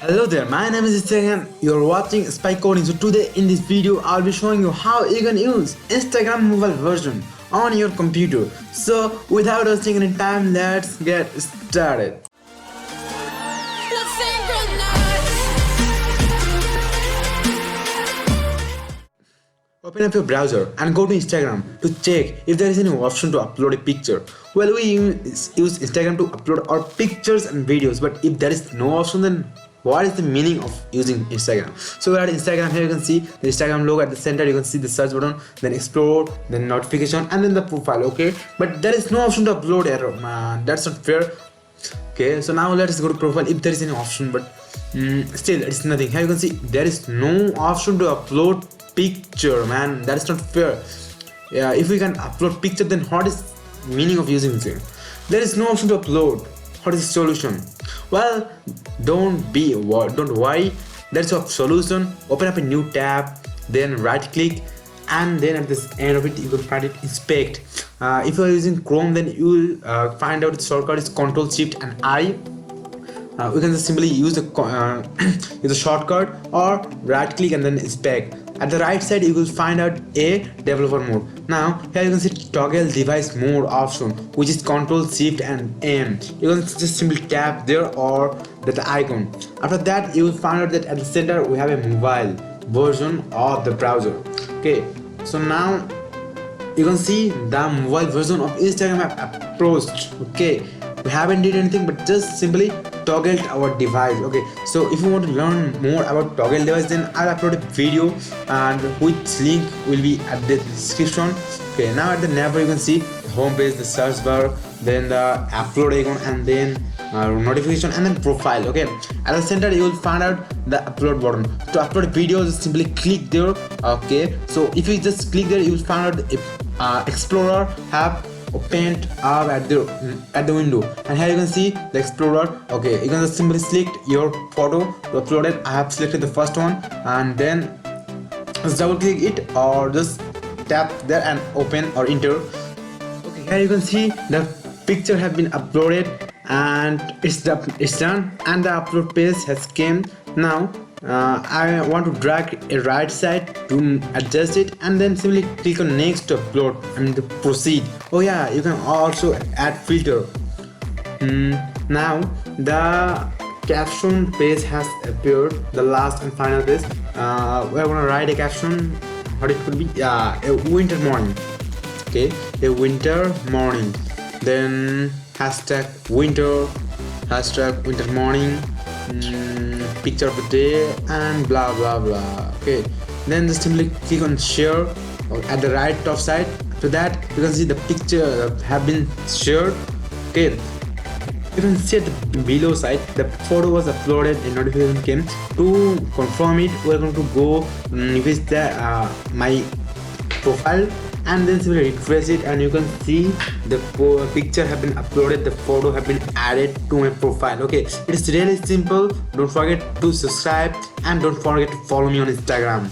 Hello there, my name is Istiak and you're watching Spycoding. So today in this video I'll be showing you how you can use Instagram mobile version on your computer. So without wasting any time, let's get started. Open up your browser and go to Instagram to check if there is any option to upload a picture. Well, we use Instagram to upload our pictures and videos, but if there is no option, then what is the meaning of using Instagram? So we're at Instagram. Here you can see the Instagram logo at the center. You can see the search button, then explore, then notification, and then the profile. Okay, but there is no option to upload error. Man, that's not fair. Okay, so now let's go to profile if there is any option, but still it's nothing. Here you can see there is no option to upload picture. Man, that is not fair. Yeah, if we can upload picture, then what is meaning of using this? There is no option to upload. What is the solution? Well, don't worry, there's a solution. Open up a new tab, then right click, and then at the end of it you will find it inspect. If you are using Chrome, then you will find out the shortcut is Ctrl Shift and I. We can just simply use the shortcut or right click and then inspect. At the right side you will find out a developer mode. Now here you can see toggle device mode option, which is Ctrl Shift and M. You can just simply tap there or that icon. After that you will find out that at the center we have a mobile version of the browser. Okay, so now you can see the mobile version of Instagram app approached. Okay, we haven't did anything but just simply toggled our device. Okay, so if you want to learn more about toggle device, then I'll upload a video and which link will be at the description. Okay, now at the navbar you can see the home page, the search bar, then the upload icon, and then notification, and then profile. Okay, at the center you will find out the upload button. To upload a video, just simply click there. Okay, so if you just click there, you will find out if Explorer have opened up at the window, and here you can see the Explorer. Okay, you can just simply select your photo to upload it. I have selected the first one, and then just double click it or just tap there and open or enter. Okay, here you can see the picture have been uploaded and it's done, and the upload page has came. Now I want to drag a right side to adjust it, and then simply click on next to upload and to proceed. Oh yeah, you can also add filter. Now the caption page has appeared, the last and final page. We're gonna write a caption. What it could be? A winter morning. Okay, a winter morning. Then hashtag winter morning, picture of the day, and blah blah blah. Okay, then just simply click on share at the right top side. After that you can see the picture have been shared. Okay, you can see at the below side the photo was uploaded, a notification came. To confirm it, we're going to go visit my profile, and then simply refresh it, and you can see the picture have been uploaded, the photo have been added to my profile. Okay, it's really simple. Don't forget to subscribe and don't forget to follow me on Instagram.